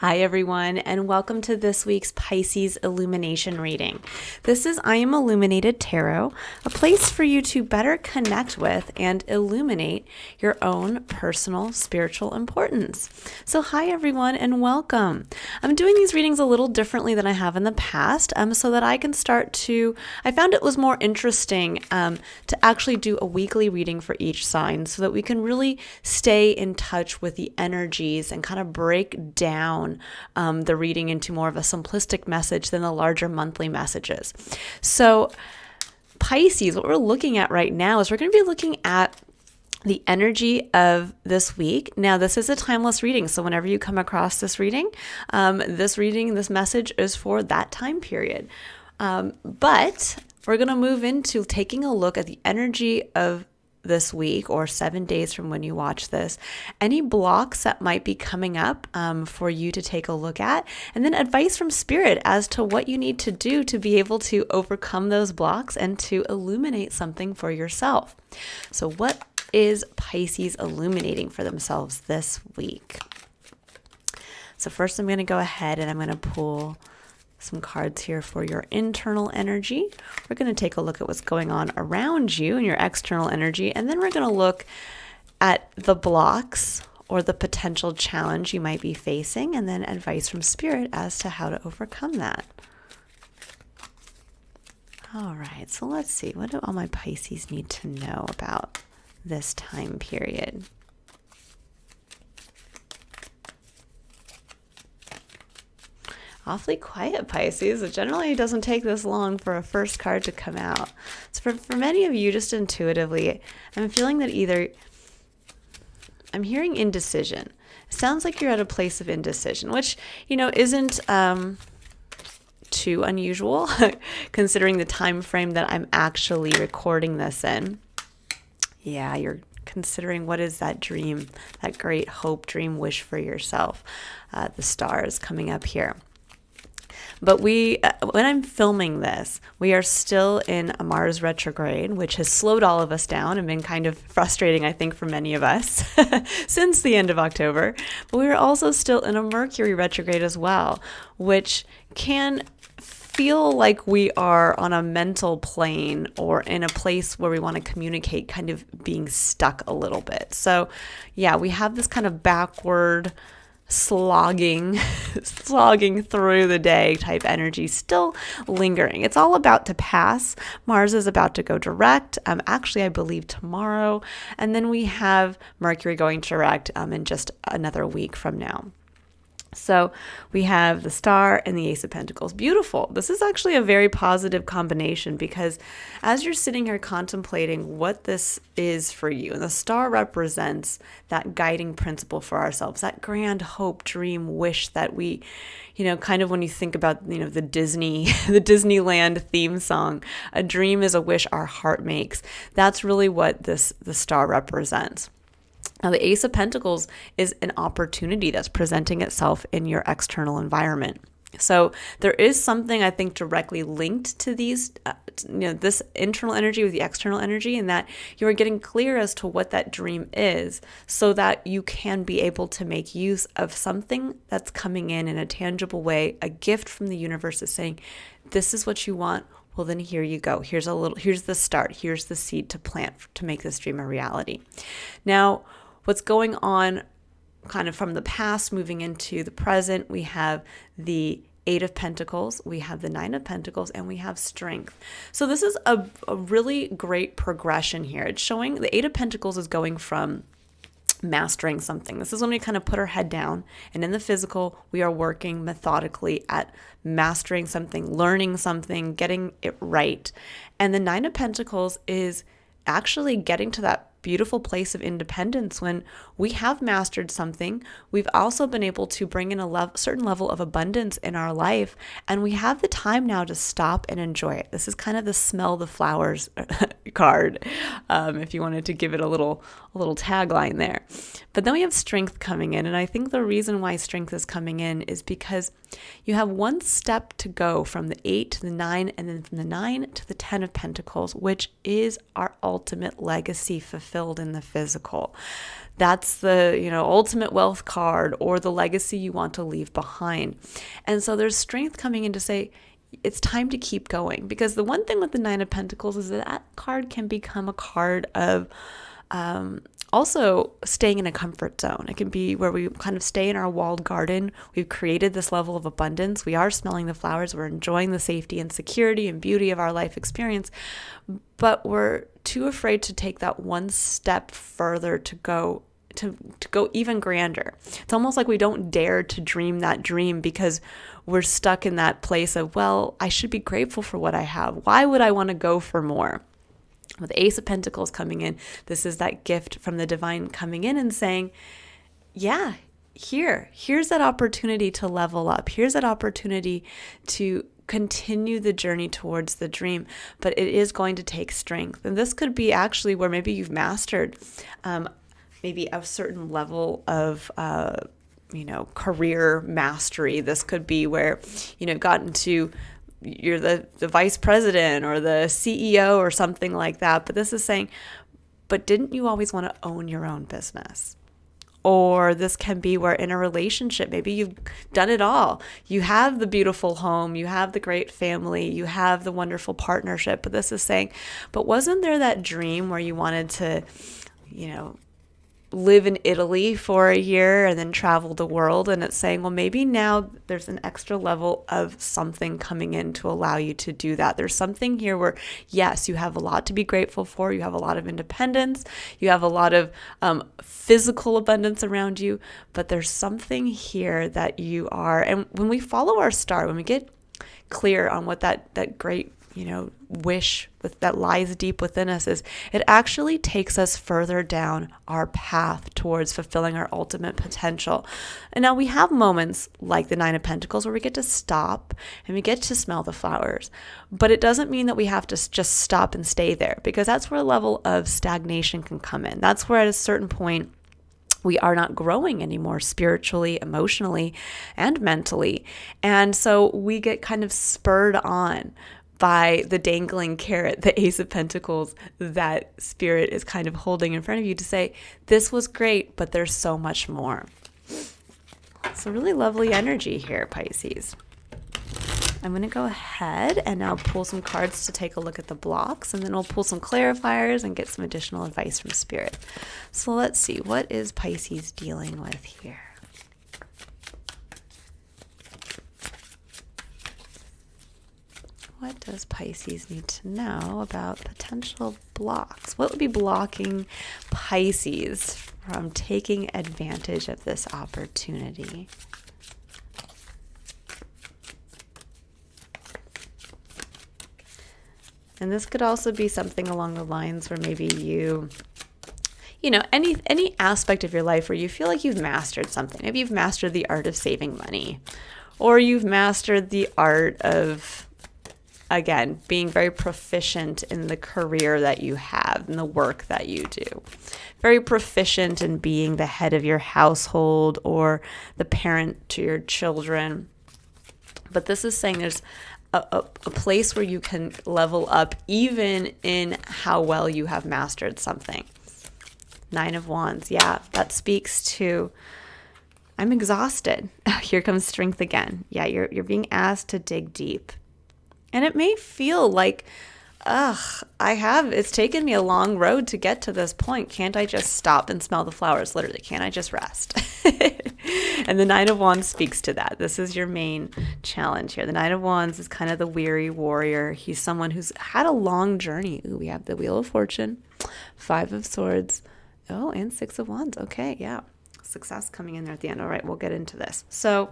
Hi everyone, and welcome to this week's Pisces Illumination reading. This is I Am Illuminated Tarot, a place for you to better connect with and illuminate your own personal spiritual importance. So hi everyone and welcome. I'm doing these readings a little differently than I have in the past so that I can I found it was more interesting to actually do a weekly reading for each sign so that we can really stay in touch with the energies and kind of break down the reading into more of a simplistic message than the larger monthly messages. So Pisces, what we're looking at right now is we're going to be looking at the energy of this week. Now, this is a timeless reading, so whenever you come across this this message is for that time period. But we're going to move into taking a look at the energy of this week or 7 days from when you watch this, any blocks that might be coming up for you to take a look at, and then advice from Spirit as to what you need to do to be able to overcome those blocks and to illuminate something for yourself. So what is Pisces illuminating for themselves this week? So first I'm going to go ahead and I'm going to pull some cards here for your internal energy. We're going to take a look at what's going on around you and your external energy, and then we're going to look at the blocks or the potential challenge you might be facing, and then advice from Spirit as to how to overcome that. All right, so let's see. What do all my Pisces need to know about this time period? Awfully quiet, Pisces. It generally doesn't take this long for a first card to come out. So for many of you, just intuitively, I'm feeling that I'm hearing indecision. It sounds like you're at a place of indecision, which, isn't too unusual considering the time frame that I'm actually recording this in. Yeah, you're considering what is that dream, that great hope, dream, wish for yourself. The stars coming up here. But when I'm filming this, we are still in a Mars retrograde, which has slowed all of us down and been kind of frustrating, I think, for many of us since the end of October. But we are also still in a Mercury retrograde as well, which can feel like we are on a mental plane or in a place where we want to communicate kind of being stuck a little bit. So yeah, we have this kind of backward slogging through the day type energy still lingering. It's all about to pass. Mars is about to go direct, actually I believe tomorrow, and then we have Mercury going direct in just another week from now. So we have the Star and the Ace of Pentacles. Beautiful. This is actually a very positive combination because as you're sitting here contemplating what this is for you, and the Star represents that guiding principle for ourselves, that grand hope, dream, wish that we, kind of when you think about, the Disneyland theme song, a dream is a wish our heart makes. That's really what the Star represents. Now, the Ace of Pentacles is an opportunity that's presenting itself in your external environment. So there is something, I think, directly linked to these, this internal energy with the external energy, and that you are getting clear as to what that dream is so that you can be able to make use of something that's coming in a tangible way. A gift from the universe is saying, this is what you want. Well, then here you go. Here's the start. Here's the seed to plant to make this dream a reality. Now, what's going on kind of from the past moving into the present, we have the Eight of Pentacles, we have the Nine of Pentacles, and we have Strength. So this is a really great progression here. It's showing the Eight of Pentacles is going from mastering something. This is when we kind of put our head down, and in the physical, we are working methodically at mastering something, learning something, getting it right. And the Nine of Pentacles is actually getting to that beautiful place of independence when we have mastered something. We've also been able to bring in a certain level of abundance in our life, and we have the time now to stop and enjoy it. This is kind of the smell the flowers card, if you wanted to give it a little tagline there. But then we have Strength coming in, and I think the reason why Strength is coming in is because you have one step to go from the 8 to the 9, and then from the 9 to the 10 of Pentacles, which is our ultimate legacy fulfillment. fulfilled in the physical. That's the, ultimate wealth card or the legacy you want to leave behind. And so there's strength coming in to say, it's time to keep going. Because the one thing with the Nine of Pentacles is that card can become a card of also staying in a comfort zone. It can be where we kind of stay in our walled garden. We've created this level of abundance. We are smelling the flowers. We're enjoying the safety and security and beauty of our life experience. But we're too afraid to take that one step further to go even grander. It's almost like we don't dare to dream that dream because we're stuck in that place of, well, I should be grateful for what I have. Why would I want to go for more? With the Ace of Pentacles coming in, this is that gift from the divine coming in and saying, yeah, here's that opportunity to level up. Here's that opportunity to continue the journey towards the dream, but it is going to take strength. And this could be actually where maybe you've mastered maybe a certain level of career mastery. This could be where, gotten to, you're the vice president or the CEO or something like that. But this is saying, but didn't you always want to own your own business? Or this can be where in a relationship, maybe you've done it all. You have the beautiful home, you have the great family, you have the wonderful partnership. But this is saying, but wasn't there that dream where you wanted to, live in Italy for a year and then travel the world? And it's saying, well, maybe now there's an extra level of something coming in to allow you to do that. There's something here where, yes, you have a lot to be grateful for. You have a lot of independence. You have a lot of physical abundance around you. But there's something here that you are. And when we follow our star, when we get clear on what that great wish that lies deep within us is, it actually takes us further down our path towards fulfilling our ultimate potential. And now we have moments like the Nine of Pentacles where we get to stop and we get to smell the flowers, but it doesn't mean that we have to just stop and stay there, because that's where a level of stagnation can come in. That's where at a certain point we are not growing anymore spiritually, emotionally, and mentally. And so we get kind of spurred on by the dangling carrot, the Ace of Pentacles, that Spirit is kind of holding in front of you to say, this was great, but there's so much more. So really lovely energy here, Pisces. I'm going to go ahead and now pull some cards to take a look at the blocks, and then we'll pull some clarifiers and get some additional advice from Spirit. So let's see, what is Pisces dealing with here? What does Pisces need to know about potential blocks? What would be blocking Pisces from taking advantage of this opportunity? And this could also be something along the lines where maybe any aspect of your life where you feel like you've mastered something. Maybe you've mastered the art of saving money, or you've mastered the art of, again, being very proficient in the career that you have and the work that you do. Very proficient in being the head of your household or the parent to your children. But this is saying there's a place where you can level up even in how well you have mastered something. Nine of Wands. Yeah, that speaks to, I'm exhausted. Here comes strength again. Yeah, you're being asked to dig deep. And it may feel like, it's taken me a long road to get to this point. Can't I just stop and smell the flowers? Literally, can't I just rest? And the Nine of Wands speaks to that. This is your main challenge here. The Nine of Wands is kind of the weary warrior. He's someone who's had a long journey. Ooh, we have the Wheel of Fortune, Five of Swords, and Six of Wands. Okay, yeah. Success coming in there at the end. All right, we'll get into this. So,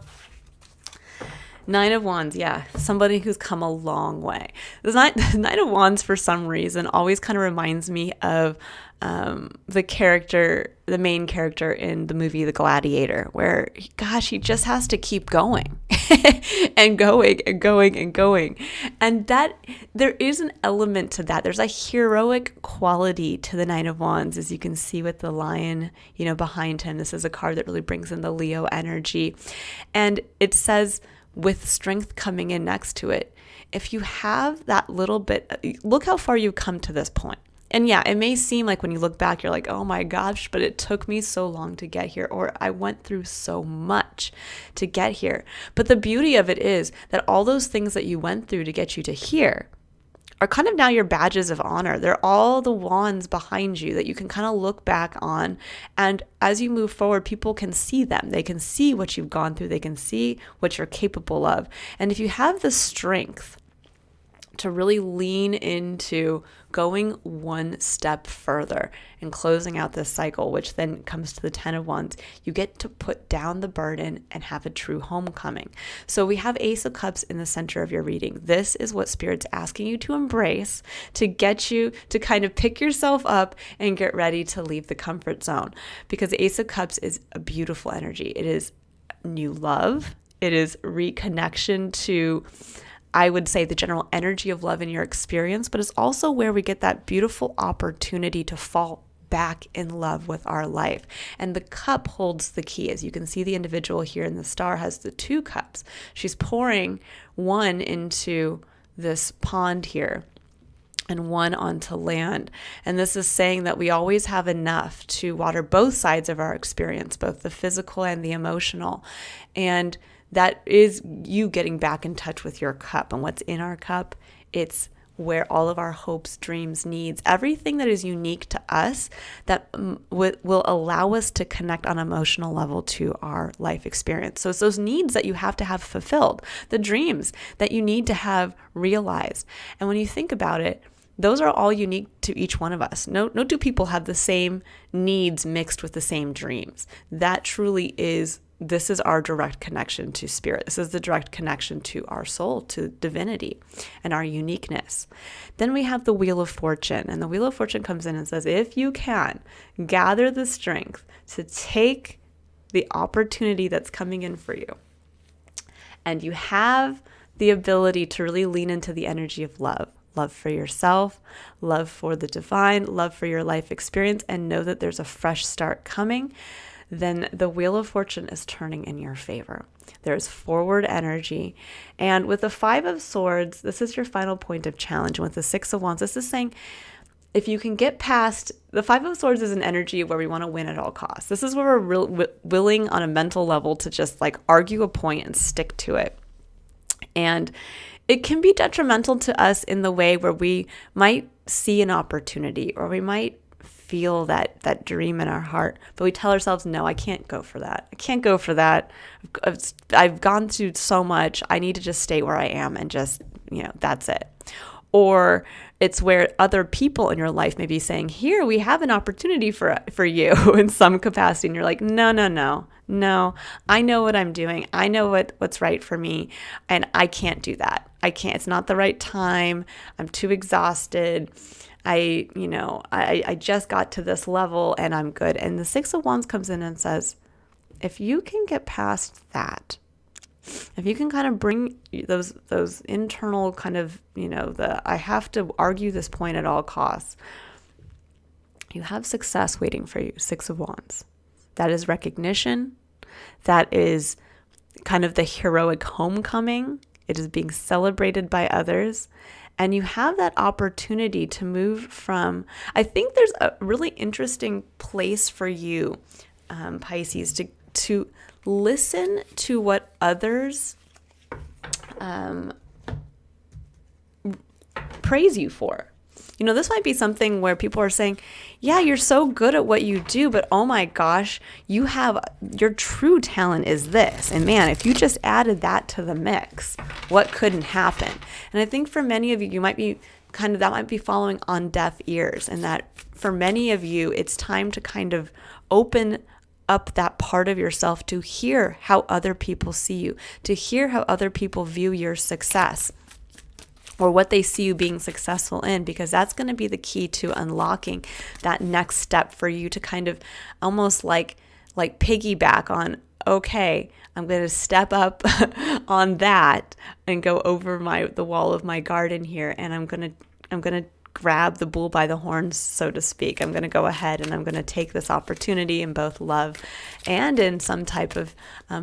Nine of Wands, yeah, somebody who's come a long way. The Nine of Wands, for some reason, always kind of reminds me of the main character in the movie The Gladiator, where, gosh, he just has to keep going and going and going and going. And that there is an element to that. There's a heroic quality to the Nine of Wands, as you can see with the lion, behind him. This is a card that really brings in the Leo energy. And it says, with strength coming in next to it, if you have that little bit, look how far you've come to this point. And yeah, it may seem like when you look back, you're like, oh my gosh, but it took me so long to get here, or I went through so much to get here. But the beauty of it is that all those things that you went through to get you to here are kind of now your badges of honor. They're all the wands behind you that you can kind of look back on. And as you move forward, people can see them. They can see what you've gone through. They can see what you're capable of. And if you have the strength to really lean into going one step further and closing out this cycle, which then comes to the 10 of Wands, you get to put down the burden and have a true homecoming. So we have Ace of Cups in the center of your reading. This is what Spirit's asking you to embrace, to get you to kind of pick yourself up and get ready to leave the comfort zone, because the Ace of Cups is a beautiful energy. It is new love. It is reconnection to, I would say, the general energy of love in your experience, but it's also where we get that beautiful opportunity to fall back in love with our life. And the cup holds the key. As you can see, the individual here in the star has the 2 cups. She's pouring one into this pond here and one onto land. And this is saying that we always have enough to water both sides of our experience, both the physical and the emotional. And that is you getting back in touch with your cup. And what's in our cup? It's where all of our hopes, dreams, needs, everything that is unique to us that will allow us to connect on an emotional level to our life experience. So it's those needs that you have to have fulfilled, the dreams that you need to have realized. And when you think about it, those are all unique to each one of us. No two people have the same needs mixed with the same dreams. That truly is, this is our direct connection to spirit. This is the direct connection to our soul, to divinity, and our uniqueness. Then we have the Wheel of Fortune, and the Wheel of Fortune comes in and says, if you can, gather the strength to take the opportunity that's coming in for you, and you have the ability to really lean into the energy of love. Love for yourself, love for the divine, love for your life experience, and know that there's a fresh start coming, then the Wheel of Fortune is turning in your favor. There's forward energy. And with the 5 of Swords, this is your final point of challenge. And with the 6 of Wands, this is saying, if you can get past, the 5 of Swords is an energy where we want to win at all costs. This is where we're willing on a mental level to just like argue a point and stick to it. And it can be detrimental to us in the way where we might see an opportunity, or we might feel that dream in our heart, but we tell ourselves, no, I can't go for that. I can't go for that. I've gone through so much. I need to just stay where I am and just, that's it. Or it's where other people in your life may be saying, here, we have an opportunity for you in some capacity. And you're like, no, I know what I'm doing. I know what's right for me. And I can't do that. I can't. It's not the right time. I'm too exhausted. I just got to this level and I'm good. And the 6 of Wands comes in and says, if you can get past that, if you can kind of bring those internal kind of, I have to argue this point at all costs, you have success waiting for you. 6 of Wands. That is recognition. That is kind of the heroic homecoming. It is being celebrated by others. And you have that opportunity to move from, I think there's a really interesting place for you, Pisces, to listen to what others praise you for. This might be something where people are saying, yeah, you're so good at what you do, but oh my gosh, your true talent is this. And man, if you just added that to the mix, what couldn't happen? And I think for many of you, you might be that might be falling on deaf ears. And that for many of you, it's time to kind of open up that part of yourself to hear how other people see you, to hear how other people view your success, or what they see you being successful in, because that's going to be the key to unlocking that next step for you to kind of almost like piggyback on, okay, I'm going to step up on that and go over the wall of my garden here, and I'm going to grab the bull by the horns, so to speak. I'm going to go ahead and I'm going to take this opportunity in both love and in some type of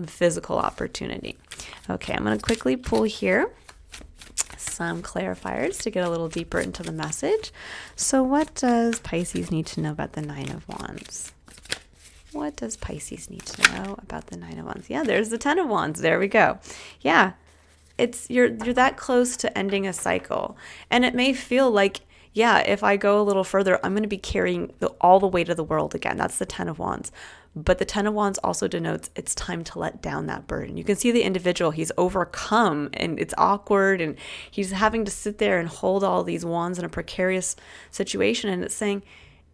physical opportunity. Okay, I'm going to quickly pull here. some clarifiers to get a little deeper into the message. So what does Pisces need to know about the Nine of Wands? What does Pisces need to know about the Nine of Wands? Yeah, there's the Ten of Wands. There we go. Yeah, you're that close to ending a cycle. And it may feel like, yeah, if I go a little further, I'm going to be carrying all the weight of the world again. That's the Ten of Wands. But the Ten of Wands also denotes it's time to let down that burden. You can see the individual, he's overcome and it's awkward and he's having to sit there and hold all these wands in a precarious situation. And it's saying,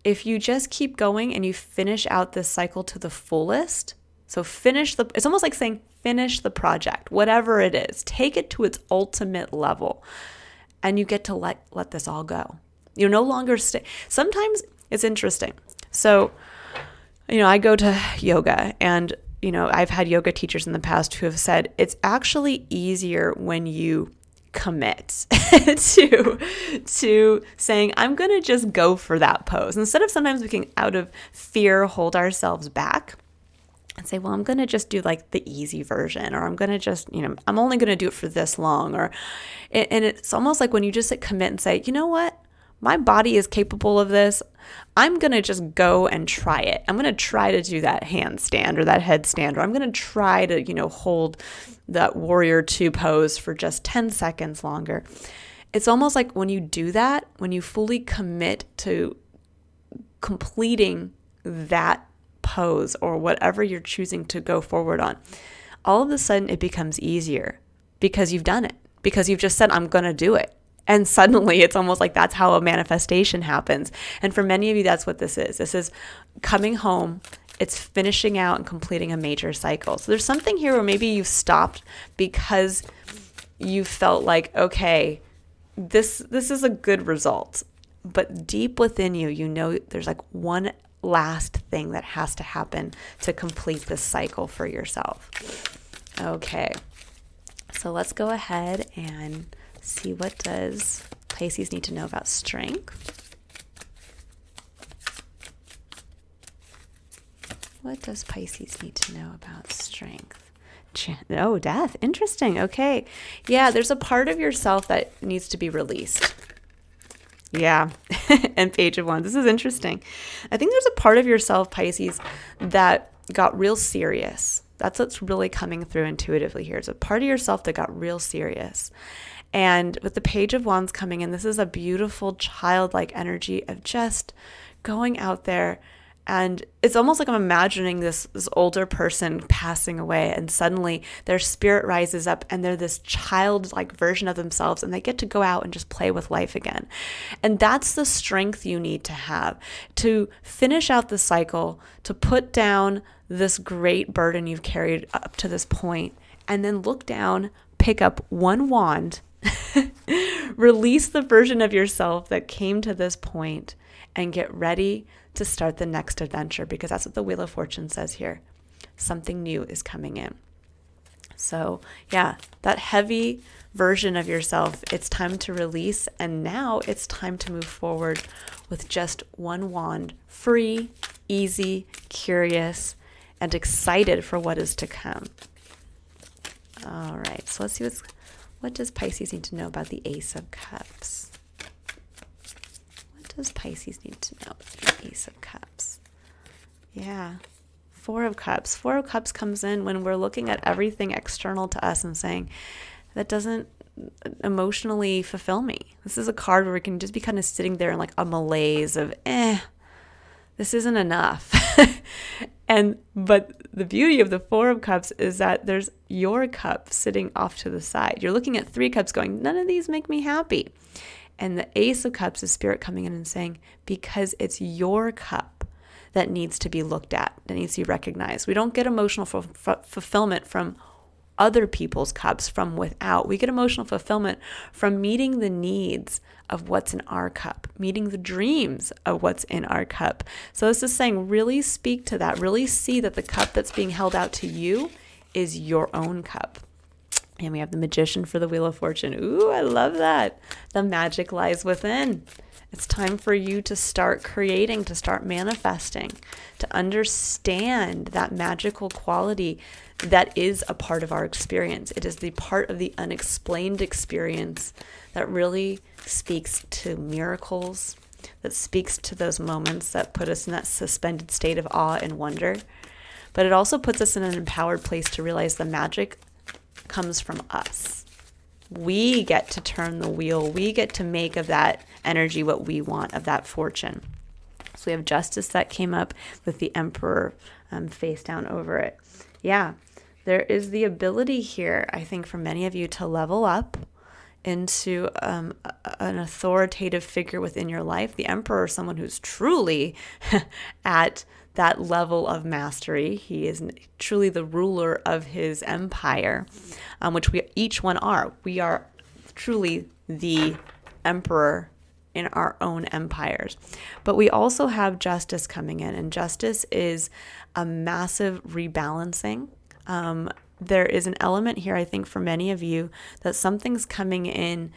if you just keep going and you finish out this cycle to the fullest, so it's almost like saying finish the project, whatever it is, take it to its ultimate level and you get to let this all go. You're no longer sometimes it's interesting. So, I go to yoga and, I've had yoga teachers in the past who have said it's actually easier when you commit to saying, I'm going to just go for that pose. Instead of sometimes we can, out of fear, hold ourselves back and say, well, I'm going to just do like the easy version, or I'm going to just, I'm only going to do it for this long. And it's almost like when you just commit and say, you know what? My body is capable of this. I'm going to just go and try it. I'm going to try to do that handstand or that headstand, or I'm going to try to, hold that warrior two pose for just 10 seconds longer. It's almost like when you do that, when you fully commit to completing that pose or whatever you're choosing to go forward on, all of a sudden it becomes easier because you've done it, because you've just said, I'm going to do it. And suddenly it's almost like that's how a manifestation happens. And for many of you, that's what this is. This is coming home. It's finishing out and completing a major cycle. So there's something here where maybe you've stopped because you felt like, okay, this is a good result. But deep within you, there's like one last thing that has to happen to complete this cycle for yourself. Okay, so let's go ahead and see, what does Pisces need to know about strength? What does Pisces need to know about strength? Oh, death. Interesting. Okay. Yeah, there's a part of yourself that needs to be released. Yeah. And Page of Wands. This is interesting. I think there's a part of yourself, Pisces, that got real serious. That's what's really coming through intuitively here. It's a part of yourself that got real serious. And with the Page of Wands coming in, this is a beautiful childlike energy of just going out there. And it's almost like I'm imagining this older person passing away, and suddenly their spirit rises up and they're this childlike version of themselves, and they get to go out and just play with life again. And that's the strength you need to have to finish out the cycle, to put down this great burden you've carried up to this point, and then look down, pick up one wand, release the version of yourself that came to this point, and get ready to start the next adventure, because that's what the Wheel of Fortune says here. Something new is coming in. So yeah, that heavy version of yourself, it's time to release, and now it's time to move forward with just one wand, free, easy, curious, and excited for what is to come. All right, so let's see what does Pisces need to know about the Ace of Cups? What does Pisces need to know about the Ace of Cups? Yeah, Four of Cups. Four of Cups comes in when we're looking at everything external to us and saying, that doesn't emotionally fulfill me. This is a card where we can just be kind of sitting there in like a malaise of, this isn't enough. But the beauty of the Four of Cups is that there's your cup sitting off to the side. You're looking at three cups going, none of these make me happy. And the Ace of Cups is Spirit coming in and saying, because it's your cup that needs to be looked at, that needs to be recognized. We don't get emotional fulfillment from other people's cups from without. We get emotional fulfillment from meeting the needs of what's in our cup, meeting the dreams of what's in our cup. So this is saying, really speak to that, really see that the cup that's being held out to you is your own cup. And we have the Magician for the Wheel of Fortune. Ooh, I love that. The magic lies within. It's time for you to start creating, to start manifesting, to understand that magical quality that is a part of our experience. It is the part of the unexplained experience that really speaks to miracles, that speaks to those moments that put us in that suspended state of awe and wonder. But it also puts us in an empowered place to realize the magic comes from us. We get to turn the wheel. We get to make of that energy what we want, of that fortune. So we have justice that came up with the emperor face down over it. Yeah, there is the ability here, I think, for many of you to level up into an authoritative figure within your life. The emperor is someone who's truly at that level of mastery. He is truly the ruler of his empire, which we each one are. We are truly the emperor in our own empires. But we also have justice coming in, and justice is a massive rebalancing. There is an element here, I think, for many of you, that something's coming in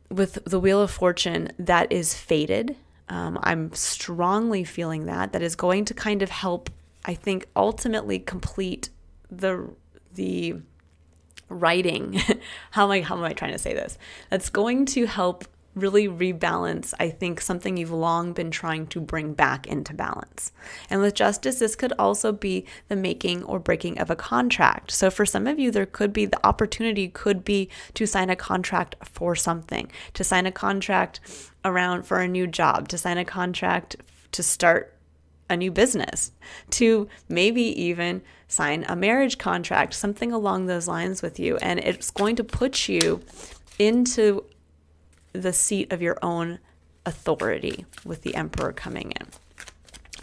with the Wheel of Fortune that is fated. I'm strongly feeling that is going to kind of help, I think, ultimately complete the writing. How am I trying to say this? That's going to help really rebalance, I think, something you've long been trying to bring back into balance. And with justice, this could also be the making or breaking of a contract. So for some of you, there could be the opportunity could be to sign a contract for something, to sign a contract around for a new job, to sign a contract to start a new business, to maybe even sign a marriage contract, something along those lines with you. And it's going to put you into the seat of your own authority with the emperor coming in.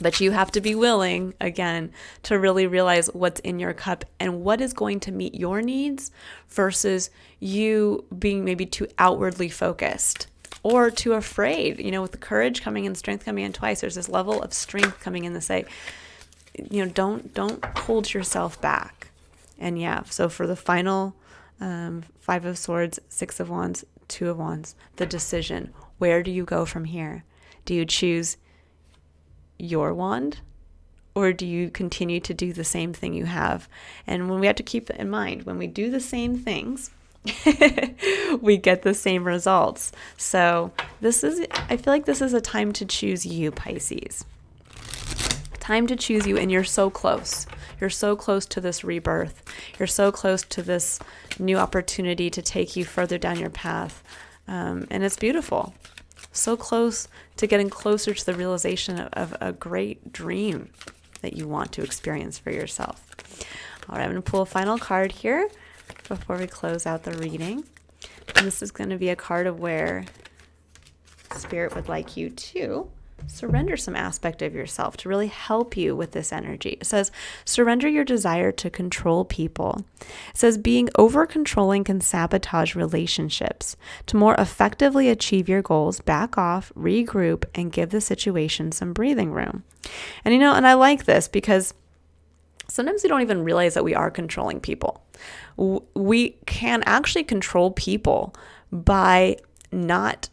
But you have to be willing, again, to really realize what's in your cup and what is going to meet your needs versus you being maybe too outwardly focused or too afraid. With the courage coming in, strength coming in twice, there's this level of strength coming in to say, don't hold yourself back. And yeah, so for the final Five of Swords, Six of Wands, Two of Wands, the decision. Where do you go from here? Do you choose your wand, or do you continue to do the same thing you have? And when we have to keep in mind, when we do the same things, we get the same results. So I feel like this is a time to choose you, Pisces. Time to choose you, and you're so close. You're so close to this rebirth. You're so close to this new opportunity to take you further down your path. And it's beautiful. So close to getting closer to the realization of a great dream that you want to experience for yourself. All right, I'm going to pull a final card here before we close out the reading. And this is going to be a card of where Spirit would like you to surrender some aspect of yourself to really help you with this energy. It says, surrender your desire to control people. It says, being over-controlling can sabotage relationships. To more effectively achieve your goals, back off, regroup, and give the situation some breathing room. And and I like this because sometimes we don't even realize that we are controlling people. We can actually control people by not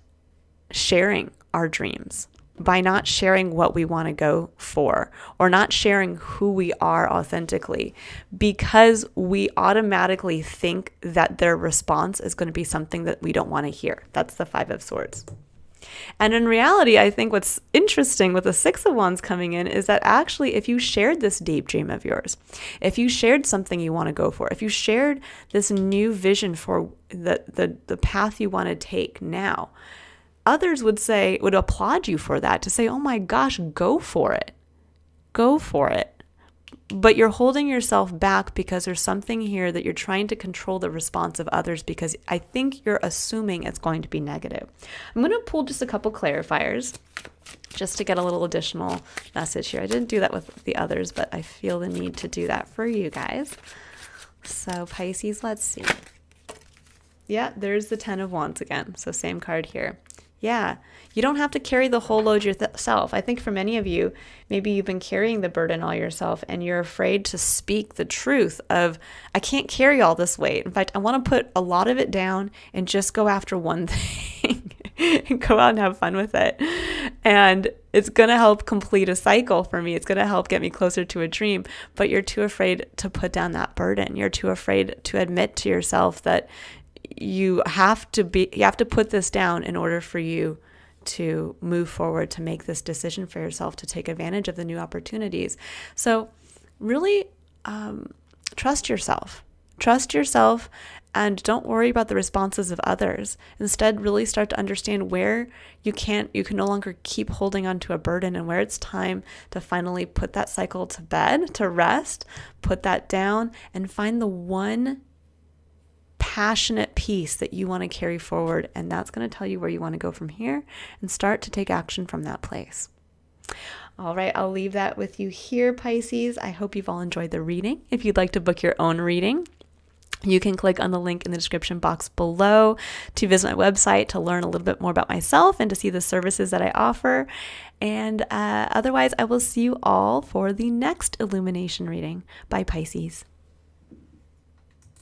sharing our dreams, by not sharing what we want to go for, or not sharing who we are authentically, because we automatically think that their response is going to be something that we don't want to hear. That's the Five of Swords. And in reality, I think what's interesting with the Six of Wands coming in is that actually, if you shared this deep dream of yours, if you shared something you want to go for, if you shared this new vision for the path you want to take now, others would applaud you for that, to say, oh my gosh, go for it. Go for it. But you're holding yourself back because there's something here that you're trying to control the response of others, because I think you're assuming it's going to be negative. I'm going to pull just a couple clarifiers just to get a little additional message here. I didn't do that with the others, but I feel the need to do that for you guys. So Pisces, let's see. Yeah, there's the Ten of Wands again. So same card here. Yeah, you don't have to carry the whole load yourself. I think for many of you, maybe you've been carrying the burden all yourself and you're afraid to speak the truth of, I can't carry all this weight. In fact, I want to put a lot of it down and just go after one thing. and go out and have fun with it. And it's going to help complete a cycle for me. It's going to help get me closer to a dream, but you're too afraid to put down that burden. You're too afraid to admit to yourself that you have to put this down in order for you to move forward, to make this decision for yourself, to take advantage of the new opportunities. So really trust yourself. Trust yourself, and don't worry about the responses of others. Instead, really start to understand where you can no longer keep holding on to a burden, and where it's time to finally put that cycle to bed, to rest, put that down, and find the one passionate piece that you want to carry forward. And that's going to tell you where you want to go from here, and start to take action from that place. All right, I'll leave that with you here, Pisces. I hope you've all enjoyed the reading. If you'd like to book your own reading, you can click on the link in the description box below to visit my website to learn a little bit more about myself and to see the services that I offer. And otherwise, I will see you all for the next illumination reading by Pisces.